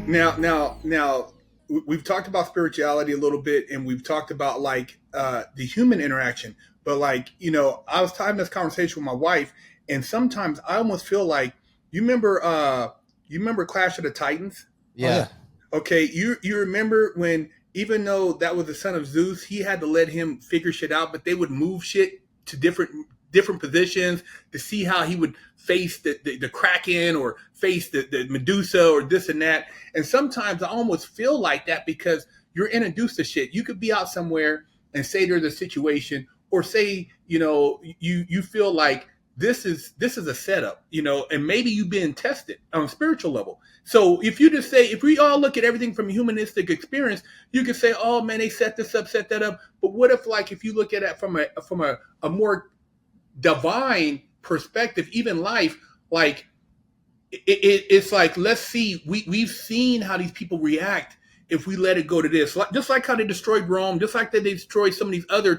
Now, we've talked about spirituality a little bit, and we've talked about like the human interaction. But like I was having this conversation with my wife, and sometimes I almost feel like you remember you remember Clash of the Titans. Oh Yeah. yeah. Okay, you remember when even though that was the son of Zeus, he had to let him figure shit out, but they would move shit to different positions to see how he would face the Kraken or face the Medusa or this and that. And sometimes I almost feel like that because you're introduced to shit. You could be out somewhere and say there's a situation, or say you feel like this is a setup, and maybe you've been tested on a spiritual level. So if you just say, if we all look at everything from a humanistic experience, you could say, oh man, they set this up, set that up. But what if, like, if you look at it from a more divine perspective, even life, like it's like, let's see, we've seen how these people react if we let it go to this. Just like how they destroyed Rome, just like that they destroyed some of these other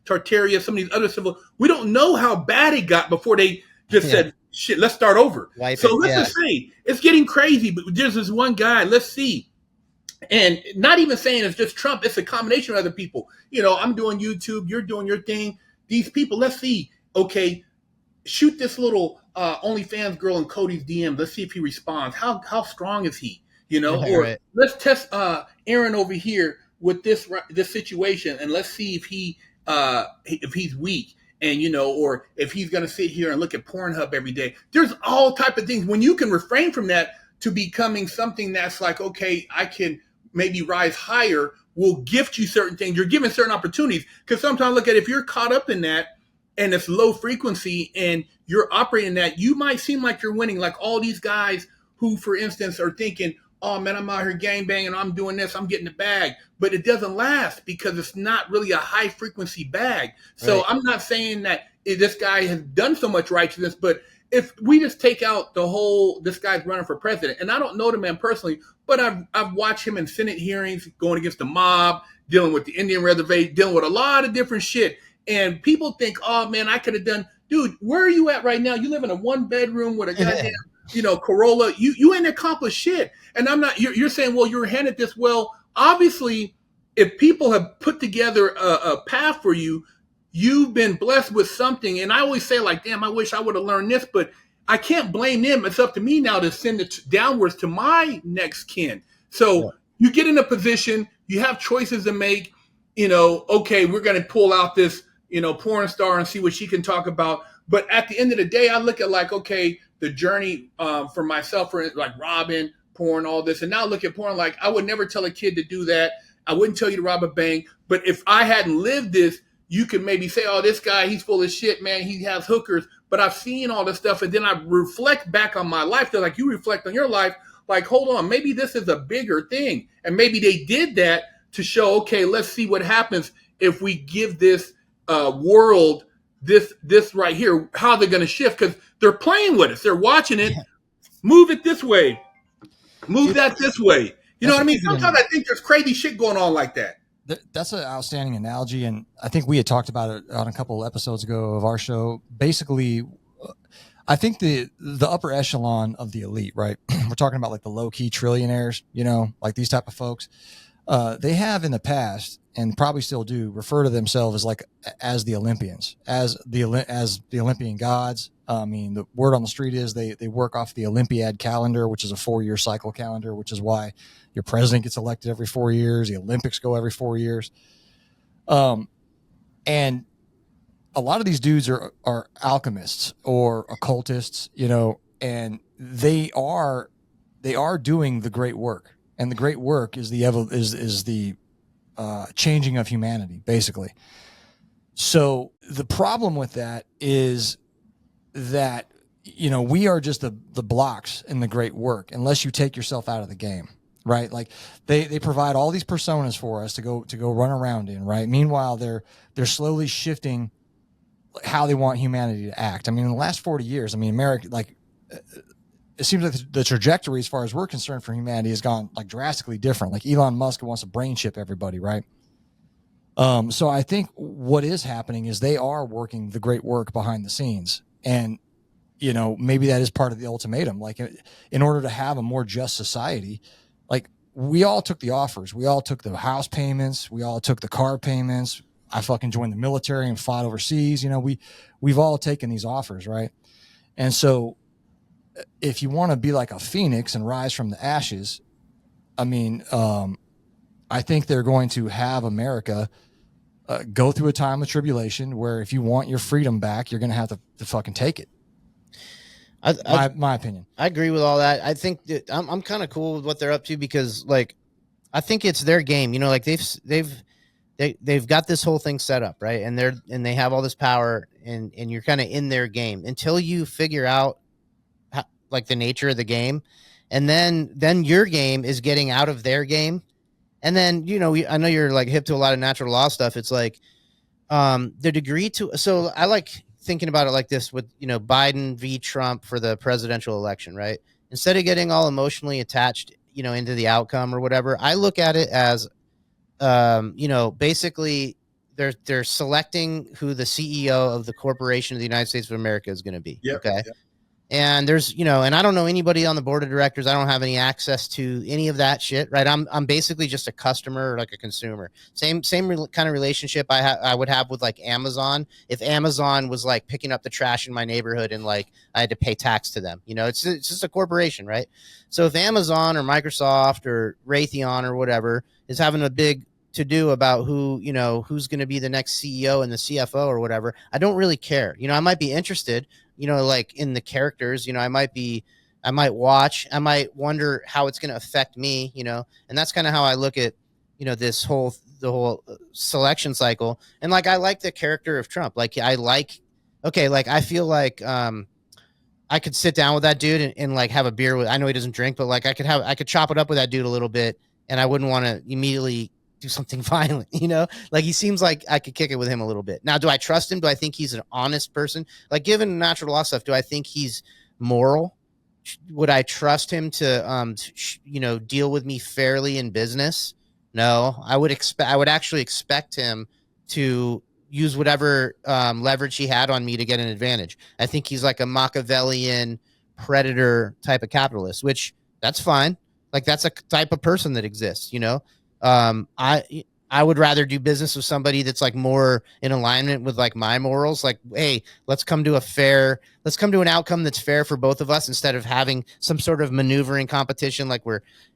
Tartaria, some of these other civil. We don't know how bad it got before they just Yeah. said, shit, let's start over. Wipe So it. let's Yeah. just say it's getting crazy, but there's this one guy, let's see. And not even saying it's just Trump, it's a combination of other people. I'm doing YouTube, you're doing your thing. These people, let's see, okay, shoot this little OnlyFans girl in Cody's DM. Let's see if he responds. How strong is he? Right. Or Right. let's test Aaron over here with this situation, and let's see if he's weak, and or if he's going to sit here and look at Pornhub every day. There's all type of things when you can refrain from that to becoming something that's like, okay, I can maybe rise higher. Will gift you certain things. You're given certain opportunities, because sometimes look at, if you're caught up in that and it's low frequency and you're operating that, you might seem like you're winning. Like all these guys who, for instance, are thinking, oh man, I'm out here gang banging, I'm doing this, I'm getting the bag. But it doesn't last because it's not really a high frequency bag. So Right. I'm not saying that this guy has done so much righteousness, but if we just take out the whole, this guy's running for president, and I don't know the man personally, but I've watched him in Senate hearings going against the mob, dealing with the Indian reservation, dealing with a lot of different shit. And people think, oh man, I could have done. Dude, where are you at right now? You live in a one bedroom with a goddamn, Corolla. You ain't accomplished shit. And I'm not. You're saying, well, you're handed this. Well, obviously, if people have put together a path for you, you've been blessed with something. And I always say, like, damn, I wish I would have learned this, but I can't blame them. It's up to me now to send it downwards to my next kin. Yeah. So you get in a position, you have choices to make. Okay, we're going to pull out this porn star and see what she can talk about. But at the end of the day, I look at, like, okay, the journey for myself, for like Robin, porn, all this, and now look at porn. Like, I would never tell a kid to do that. I wouldn't tell you to rob a bank. But if I hadn't lived this, you could maybe say, oh, this guy, he's full of shit, man. He has hookers. But I've seen all this stuff, and then I reflect back on my life. Just like you reflect on your life, like, hold on, maybe this is a bigger thing. And maybe they did that to show, okay, let's see what happens if we give this world this right here, how they're going to shift, because they're playing with us. They're watching it. Yeah. Move it this way. See, Move that this way. You know that's what I a mean? pretty Sometimes I think there's crazy shit going on like that. that's an outstanding analogy, and I think we had talked about it on a couple of episodes ago of our show. Basically, I think the upper echelon of the elite, right? We're talking about like the low key trillionaires, like these type of folks. They have in the past, and probably still do, refer to themselves as like as the Olympians, as the Olympian gods. I mean, the word on the street is they work off the Olympiad calendar, which is a 4-year cycle calendar, which is why your president gets elected every 4 years. The Olympics go every 4 years. And a lot of these dudes are alchemists or occultists, and they are doing the great work, and the great work is the changing of humanity, basically. So the problem with that is that we are just the blocks in the great work, unless you take yourself out of the game, right? Like they provide all these personas for us to go run around in, right? Meanwhile, they're slowly shifting how they want humanity to act. I mean, in the last 40 years, I mean, America, like, it seems like the trajectory, as far as we're concerned, for humanity has gone like drastically different. Like Elon Musk wants to brain chip everybody, right? So I think what is happening is they are working the great work behind the scenes, and maybe that is part of the ultimatum. Like, in order to have a more just society, Like, we all took the offers. We all took the house payments. We all took the car payments. I fucking joined the military and fought overseas. You know, we've all taken these offers, right? And so if you want to be like a phoenix and rise from the ashes, I mean, I think they're going to have America go through a time of tribulation where if you want your freedom back, you're going to have to fucking take it. My opinion. I agree with all that. I think that I'm kind of cool with what they're up to because, like, I think it's their game. You know, like they've got this whole thing set up, right? And they have all this power, and you're kind of in their game until you figure out like the nature of the game, and then your game is getting out of their game, and then I know you're like hip to a lot of natural law stuff. It's like the degree to so I like thinking about it like this with Biden v. Trump for the presidential election, right? Instead of getting all emotionally attached, into the outcome or whatever, I look at it as, basically they're selecting who the CEO of the corporation of the United States of America is going to be. Yep, okay. yep. And there's, and I don't know anybody on the board of directors. I don't have any access to any of that shit, right? I'm basically just a customer or like a consumer. Same kind of relationship I would have with like Amazon. If Amazon was like picking up the trash in my neighborhood and like I had to pay tax to them, it's just a corporation, right? So if Amazon or Microsoft or Raytheon or whatever is having a big to do about who's going to be the next CEO and the CFO or whatever, I don't really care. I might be interested, like in the characters, I might watch, I might wonder how it's going to affect me, and that's kind of how I look at, the whole selection cycle. And like, I like the character of Trump. Like I feel like, I could sit down with that dude and like have a beer with, I know he doesn't drink, but like I could chop it up with that dude a little bit and I wouldn't want to immediately do something violent, like he seems like I could kick it with him a little bit. Now, do I trust him? Do I think he's an honest person? Like, given natural law stuff, do I think he's moral? Would I trust him to, deal with me fairly in business? No, I would actually expect him to use whatever leverage he had on me to get an advantage. I think he's like a Machiavellian predator type of capitalist, which that's fine. Like, that's a type of person that exists, I would rather do business with somebody that's like more in alignment with like my morals. Like, hey, let's come to an outcome that's fair for both of us instead of having some sort of maneuvering competition. Like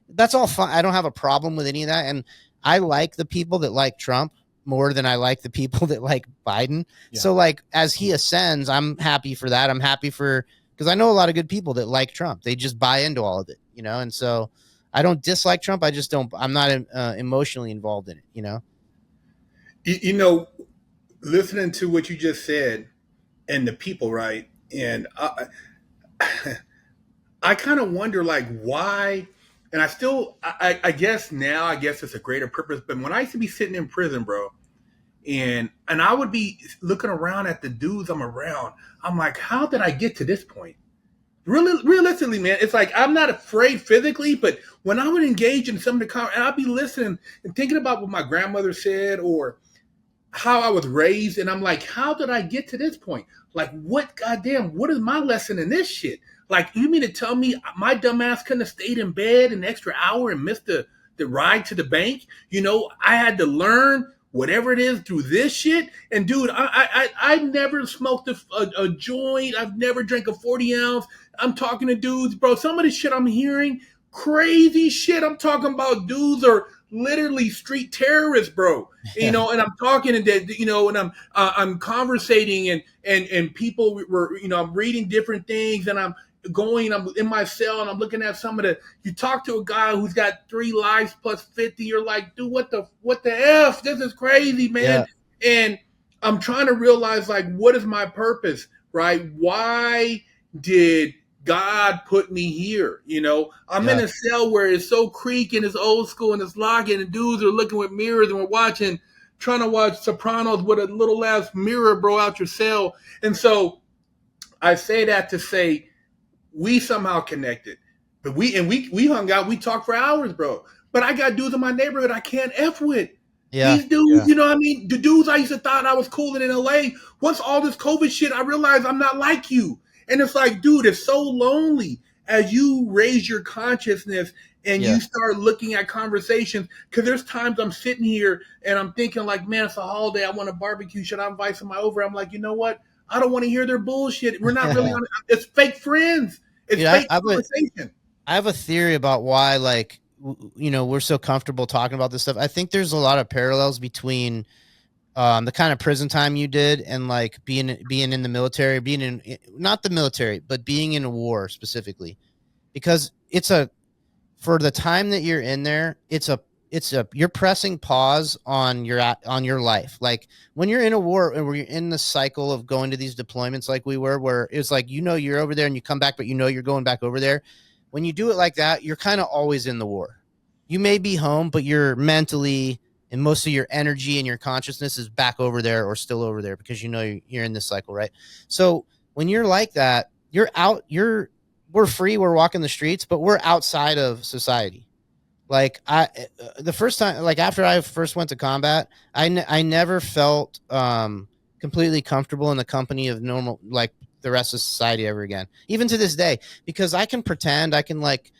that's all fine. I don't have a problem with any of that. And I like the people that like Trump more than I like the people that like Biden. Yeah. So like, as he ascends, I'm happy for that. I'm happy because I know a lot of good people that like Trump. They just buy into all of it, and so I don't dislike Trump. I'm not emotionally involved in it, Listening to what you just said and the people, right? And I kind of wonder, like, why, and I guess now, I guess it's a greater purpose, but when I used to be sitting in prison, bro, and I would be looking around at the dudes I'm around, I'm like, how did I get to this point? Really, realistically, man, it's like I'm not afraid physically, but when I would engage in some of the and I'd be listening and thinking about what my grandmother said or how I was raised, and I'm like, how did I get to this point? Like, what is my lesson in this shit? Like, you mean to tell me my dumb ass couldn't have stayed in bed an extra hour and missed the ride to the bank? I had to learn whatever it is through this shit. And dude, I never smoked a joint. I've never drank a 40 ounce. I'm talking to dudes, bro. Some of the shit I'm hearing, crazy shit. I'm talking about dudes are literally street terrorists, bro. And I'm talking and and I'm conversating and people were, I'm reading different things and I'm in my cell and I'm looking at some of you talk to a guy who's got 3 lives plus 50, you're like, dude, what the F? This is crazy, man. Yeah. And I'm trying to realize, like, what is my purpose, right? Why did God put me here? I'm in a cell where it's so creaky and it's old school and it's locking and dudes are looking with mirrors and we're trying to watch Sopranos with a little ass mirror, bro, out your cell. And so I say that to say, we somehow connected, but we hung out. We talked for hours, bro. But I got dudes in my neighborhood I can't F with. Yeah. These dudes, you know what I mean? The dudes I used to thought I was cooling in LA. Once all this COVID shit, I realized I'm not like you. And it's like, dude, it's so lonely as you raise your consciousness and Yeah. you start looking at conversations, because there's times I'm sitting here and I'm thinking like, man, it's a holiday. I want a barbecue. Should I invite somebody over? I'm like, you know what? I don't want to hear their bullshit. We're not really Yeah. on. It's fake friends. It's Yeah, fake conversation. I have a theory about why, like, we're so comfortable talking about this stuff. I think there's a lot of parallels between the kind of prison time you did and like being in the military, being in not the military, but being in a war specifically, because for the time that you're in there, you're pressing pause on your life. Like when you're in a war and where you're in the cycle of going to these deployments, like we were, where it's like, you're over there and you come back, but you're going back over there. When you do it like that, you're kind of always in the war. You may be home, but you're mentally, and most of your energy and your consciousness is back over there or still over there, because you're in this cycle, right? So when you're like that, we're free, we're walking the streets, but we're outside of society. Like the first time, like after I first went to combat, I never felt completely comfortable in the company of normal, like the rest of society ever again, even to this day, because I can pretend, I can like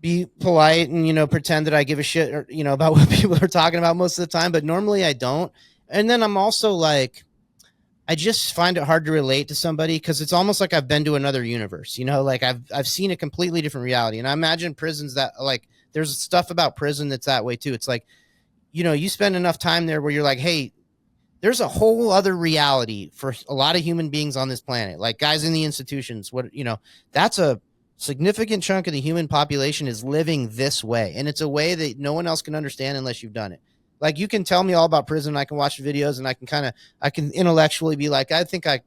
be polite and pretend that I give a shit, or about what people are talking about most of the time, but normally I don't. And then I'm also like, I just find it hard to relate to somebody, because it's almost like I've been to another universe, like I've seen a completely different reality. And I imagine prisons that, like, there's stuff about prison that's that way too. It's like, you spend enough time there where you're like, hey, there's a whole other reality for a lot of human beings on this planet. Like guys in the institutions, that's a significant chunk of the human population is living this way. And it's a way that no one else can understand unless you've done it. Like you can tell me all about prison. I can watch videos and I can intellectually be like, I think I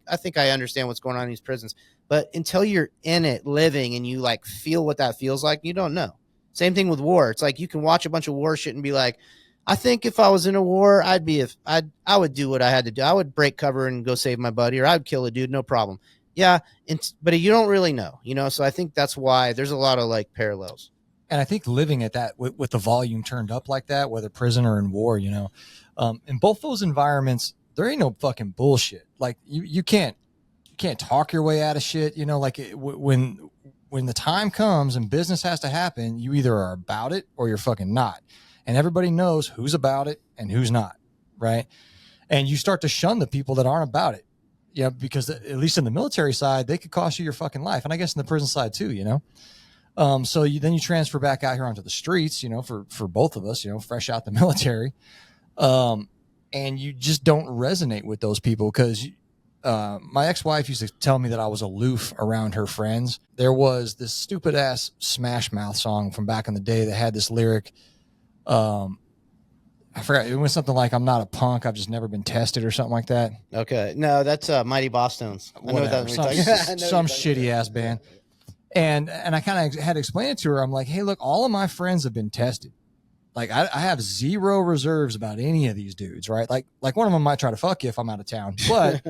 understand what's going on in these prisons. But until you're in it living and you like feel what that feels like, you don't know. Same thing with war. It's like you can watch a bunch of war shit and be like, I think if I was in a war, I would do what I had to do. I would break cover and go save my buddy, or I'd kill a dude, no problem. Yeah, but you don't really know, So I think that's why there's a lot of like parallels. And I think living at that with the volume turned up like that, whether prison or in war, in both those environments, there ain't no fucking bullshit. Like you can't talk your way out of shit. When the time comes and business has to happen, you either are about it or you're fucking not. And everybody knows who's about it and who's not, right? And you start to shun the people that aren't about it. Yeah, because at least in the military side, they could cost you your fucking life. And I guess in the prison side too, So then you transfer back out here onto the streets, for both of us, fresh out the military. And you just don't resonate with those people because my ex-wife used to tell me that I was aloof around her friends. There was this stupid ass Smash Mouth song from back in the day that had this lyric. I forgot. It was something like, I'm not a punk. I've just never been tested or something like that. Okay. No, that's Mighty Boss Tones. I know Whatever. Some shitty ass band. And I kind of had to explain it to her. I'm like, hey, look, all of my friends have been tested. Like I have zero reserves about any of these dudes, right? Like one of them might try to fuck you if I'm out of town. But,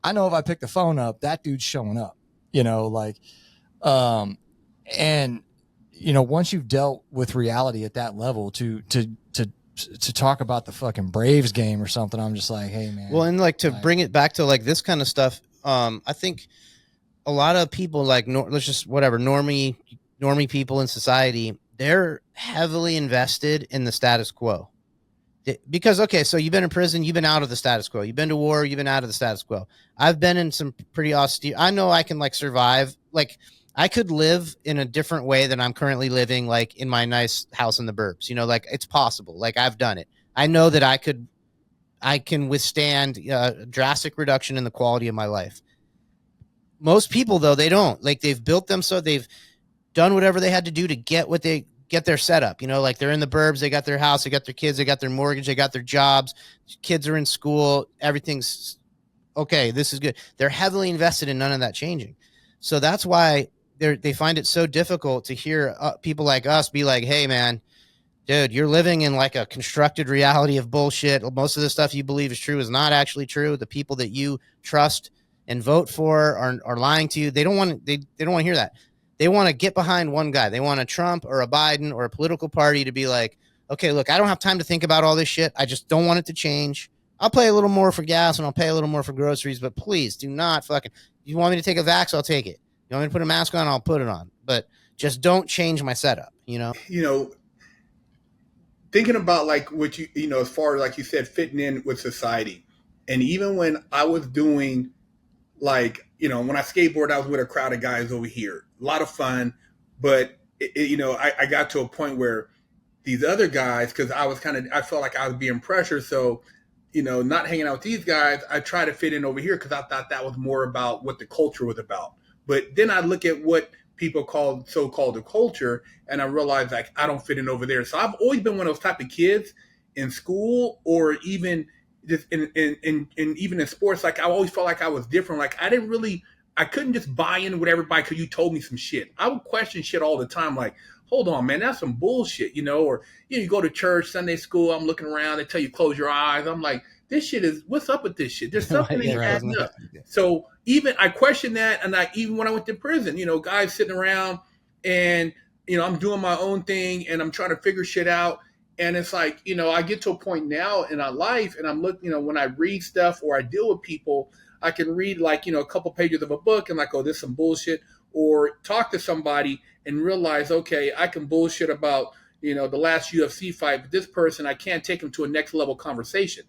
I know if I pick the phone up, that dude's showing up, and once you've dealt with reality at that level to talk about the fucking Braves game or something, I'm just like, hey man. Well, and like to bring it back to like this kind of stuff, I think a lot of people like normie people in society, they're heavily invested in the status quo. Because okay, so you've been in prison, you've been out of the status quo. You've been to war, you've been out of the status quo. I've been in some pretty austere. I know I can like survive. Like I could live in a different way than I'm currently living, like in my nice house in the burbs. Like it's possible. Like I've done it. I know that I can withstand a drastic reduction in the quality of my life. Most people though, they don't. Like they've built them so they've done whatever they had to do to get their setup, like they're in the burbs, they got their house, they got their kids, they got their mortgage, they got their jobs, kids are in school, everything's okay, this is good. They're heavily invested in none of that changing. So that's why they find it so difficult to hear people like us be like, hey man, dude, you're living in like a constructed reality of bullshit. Most of the stuff you believe is true is not actually true. The people that you trust and vote for are lying to you. They don't want to hear that. They want to get behind one guy. They want a Trump or a Biden or a political party to be like, okay, look, I don't have time to think about all this shit. I just don't want it to change. I'll pay a little more for gas and I'll pay a little more for groceries, but please do not fucking, you want me to take a vax, I'll take it. You want me to put a mask on, I'll put it on. But just don't change my setup, you know? You know, thinking about like what you know, as far as like you said, fitting in with society. And even when I was doing like, you know, when I skateboard, I was with a crowd of guys over here, a lot of fun. But, you know, I got to a point where these other guys, because I felt like I was being pressured. So, you know, not hanging out with these guys, I try to fit in over here because I thought that was more about what the culture was about. But then I look at what people call so-called the culture, and I realize like I don't fit in over there. So I've always been one of those type of kids in school or even just in even in sports. Like I always felt like I was different. Like I couldn't just buy in with everybody because you told me some shit. I would question shit all the time. Like, hold on, man, that's some bullshit, you know? Or you go to church, Sunday school. I'm looking around. They tell you close your eyes. I'm like, this shit is what's up with this shit? There's something ain't adding up. So even I question that, and even when I went to prison, you know, guys sitting around, and you know, I'm doing my own thing, and I'm trying to figure shit out. And it's like, you know, I get to a point now in our life, and I'm looking, you know, when I read stuff or I deal with people, I can read like, you know, a couple pages of a book and like, oh, this is some bullshit, or talk to somebody and realize, okay, I can bullshit about, you know, the last UFC fight, but this person, I can't take him to a next level conversation.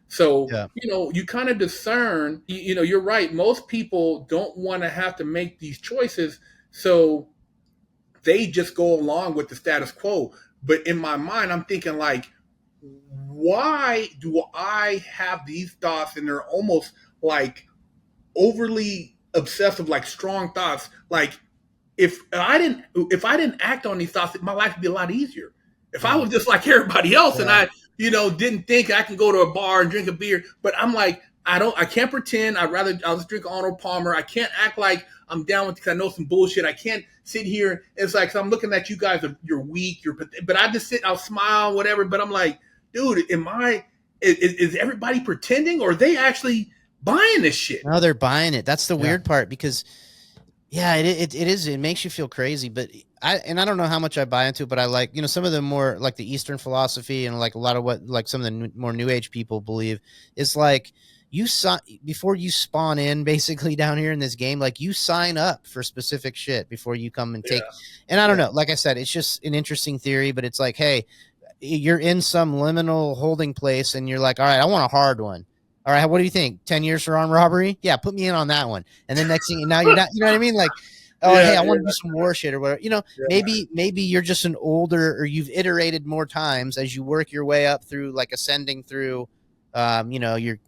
So, Yeah. you know, you kind of discern, you know, you're right. Most people don't want to have to make these choices. So they just go along with the status quo. But in my mind, I'm thinking like, why do I have these thoughts? And they're almost like overly obsessive, like strong thoughts. Like if I didn't act on these thoughts, my life would be a lot easier. If I was just like everybody else, and I, you know, didn't think I can go to a bar and drink a beer, but I'm like, I can't pretend. I'll just drink Arnold Palmer. I can't act like I'm down with because I know some bullshit. I can't sit here. It's like, so I'm looking at you guys, you're weak, but I just sit, I'll smile, whatever. But I'm like, dude, is everybody pretending, or are they actually buying this shit? No, they're buying it. That's the weird part, because yeah, it is. It makes you feel crazy, but I don't know how much I buy into it, but I like, you know, some of the more like the Eastern philosophy and like a lot of what like some of the more new age people believe is like before you spawn in basically down here in this game, like you sign up for specific shit before you come and take. And I don't know, like I said, it's just an interesting theory, but it's like, hey, you're in some liminal holding place and you're like, all right, I want a hard one. All right, what do you think? 10 years for armed robbery? Yeah, put me in on that one. And then next thing, now you're not, you know what I mean? Like, oh, hey, I want to do some war shit or whatever. You know, maybe you're just an older, or you've iterated more times as you work your way up through, like ascending through, you know, your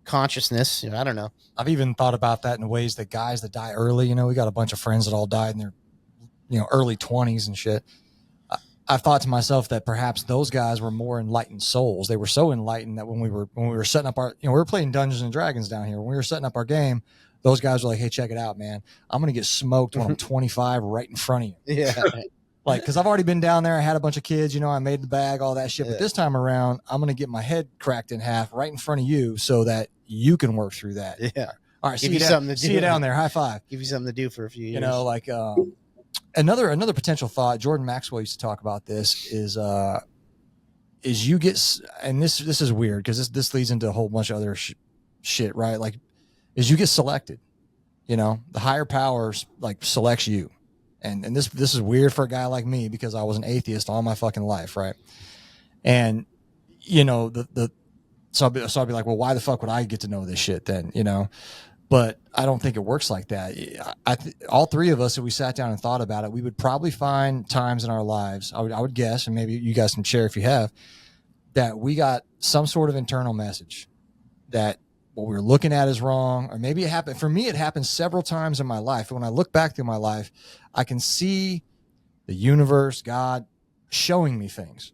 consciousness. You know, I don't know. I've even thought about that in ways that guys that die early, you know, we got a bunch of friends that all died in their, you know, early 20s and shit. I've thought to myself that perhaps those guys were more enlightened souls. They were so enlightened that when we were setting up our, you know, we were playing Dungeons and Dragons down here. When we were setting up our game, those guys were like, hey, check it out, man. I'm going to get smoked when I'm 25 right in front of you. Yeah. Like, cause I've already been down there. I had a bunch of kids, you know, I made the bag, all that shit. But this time around, I'm going to get my head cracked in half right in front of you so that you can work through that. Yeah. All right. See you down there. High five. Give you something to do for a few years. You know, like, another potential thought, Jordan Maxwell used to talk about this, is you get, and this is weird because this leads into a whole bunch of other shit, right? Like, is you get selected, you know, the higher powers like selects you. And this is weird for a guy like me because I was an atheist all my fucking life, right? And, you know, so I'll be like, well, why the fuck would I get to know this shit then, you know? But I don't think it works like that. All three of us, if we sat down and thought about it, we would probably find times in our lives, I would guess, and maybe you guys can share if you have, that we got some sort of internal message that what we were looking at is wrong, or maybe it happened. For me, it happened several times in my life. When I look back through my life, I can see the universe, God, showing me things.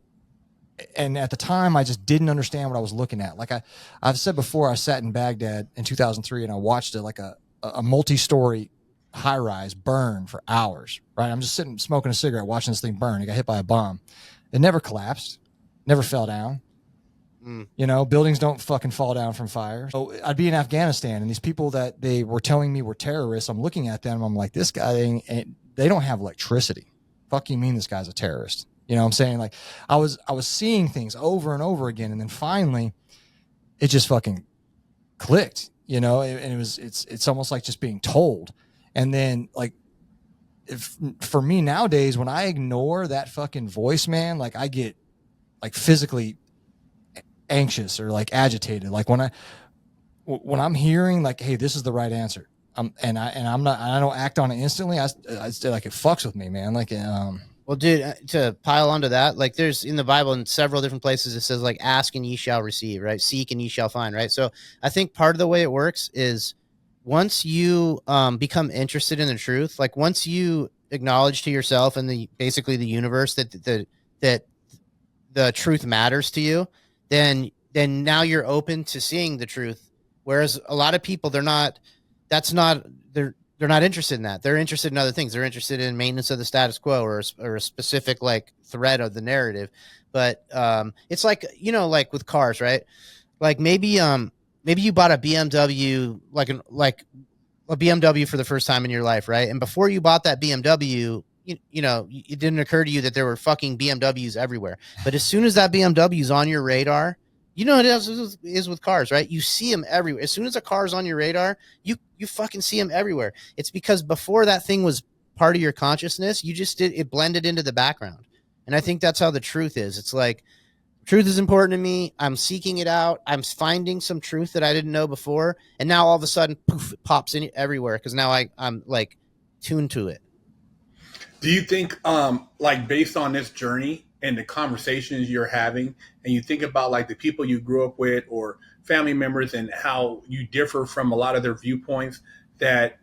And at the time, I just didn't understand what I was looking at. Like I've said before, I sat in Baghdad in 2003 and I watched it like a multi-story high-rise burn for hours, right? I'm just sitting smoking a cigarette, watching this thing burn. It got hit by a bomb. It never collapsed, never fell down. You know, buildings don't fucking fall down from fire. So I'd be in Afghanistan, and these people that they were telling me were terrorists, I'm looking at them, I'm like, this guy, they don't have electricity. Fuck you mean this guy's a terrorist? You know what I'm saying? Like, I was seeing things over and over again, and then finally, it just fucking clicked. You know, and it's almost like just being told. And then, like, for me nowadays, when I ignore that fucking voice, man, like I get like physically anxious or like agitated. Like when I'm hearing like, hey, this is the right answer. I don't act on it instantly. I still like it fucks with me, man. Like, Well, dude, to pile onto that, like there's in the Bible in several different places, it says like, ask and ye shall receive, right? Seek and ye shall find, right? So I think part of the way it works is once you become interested in the truth, like once you acknowledge to yourself and basically the universe that the truth matters to you, then now you're open to seeing the truth. Whereas a lot of people, they're not interested in that. They're interested in other things. They're interested in maintenance of the status quo or a specific like thread of the narrative. But it's like, like with cars, right? Like maybe you bought a BMW, like a BMW for the first time in your life, right? And before you bought that BMW, it didn't occur to you that there were fucking BMWs everywhere. But as soon as that BMW's on your radar, it is with cars, right? You see them everywhere. As soon as a car's on your radar, you fucking see them everywhere. It's because before that thing was part of your consciousness, it blended into the background. And I think that's how the truth is. It's like, truth is important to me. I'm seeking it out. I'm finding some truth that I didn't know before. And now all of a sudden, poof, it pops in everywhere because now I'm like tuned to it. Do you think, like, based on this journey and the conversations you're having, and you think about like the people you grew up with or family members and how you differ from a lot of their viewpoints, that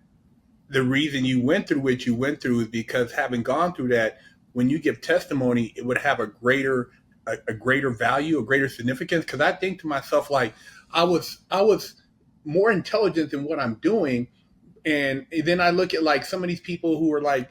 the reason you went through what you went through is because having gone through that, when you give testimony, it would have a greater value, a greater significance? Because I think to myself, like, I was more intelligent than what I'm doing. And then I look at like some of these people who are like,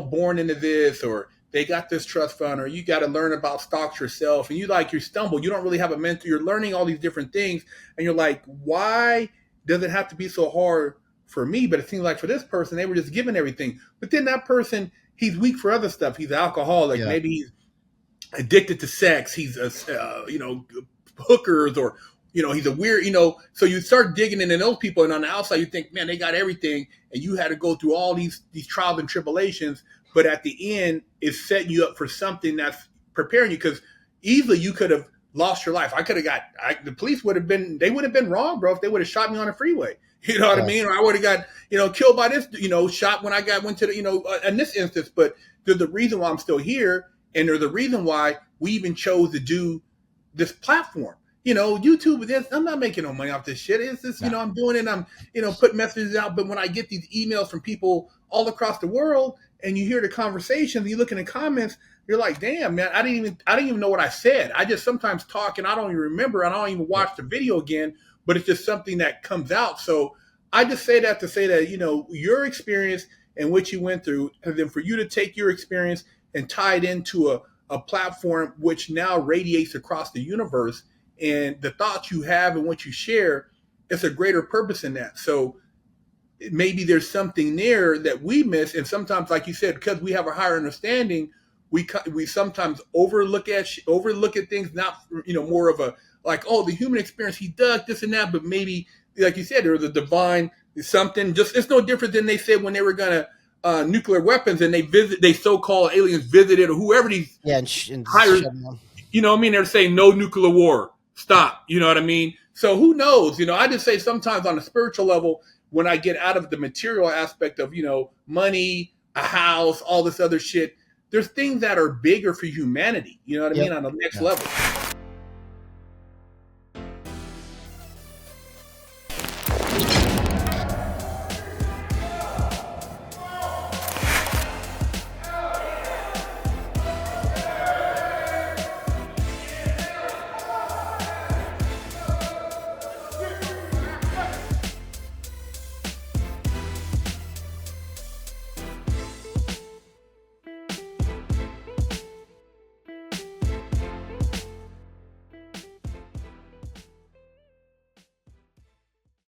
born into this, or they got this trust fund, or you got to learn about stocks yourself, and you stumble. You don't really have a mentor. You're learning all these different things, and you're like, why does it have to be so hard for me? But it seems like for this person, they were just given everything. But then that person, he's weak for other stuff. He's an alcoholic. Yeah. Maybe he's addicted to sex. He's hookers, or he's a weird, so you start digging into those people, and on the outside you think, man, they got everything, and you had to go through all these trials and tribulations, but at the end it's setting you up for something that's preparing you, because easily you could have lost your life. The police would have been wrong, bro, if they would have shot me on the freeway. You know what I mean? Or I would have got, killed by this, shot when I went to the, in this instance. But there's the reason why I'm still here. And there's the reason why we even chose to do this platform. YouTube, I'm not making no money off this shit. It's just, I'm doing it. I'm, putting messages out. But when I get these emails from people all across the world, and you hear the conversations, you look in the comments, you're like, damn, man, I didn't even know what I said. I just sometimes talk and I don't even remember. I don't even watch the video again, but it's just something that comes out. So I just say that to say that, your experience and what you went through, and then for you to take your experience and tie it into a platform which now radiates across the universe, and the thoughts you have and what you share, it's a greater purpose in that. So maybe there's something there that we miss. And sometimes, like you said, because we have a higher understanding, we sometimes overlook at things, not, more of a, like, oh, the human experience, he does this and that, but maybe, like you said, there's a divine something. Just, it's no different than they said when they were gonna nuclear weapons, and they so-called aliens visited, or whoever these higher, what I mean, they're saying no nuclear war, stop, you know what I mean? So who knows? I just say sometimes on a spiritual level, when I get out of the material aspect of, money, a house, all this other shit, there's things that are bigger for humanity, you know what I mean, on the next level.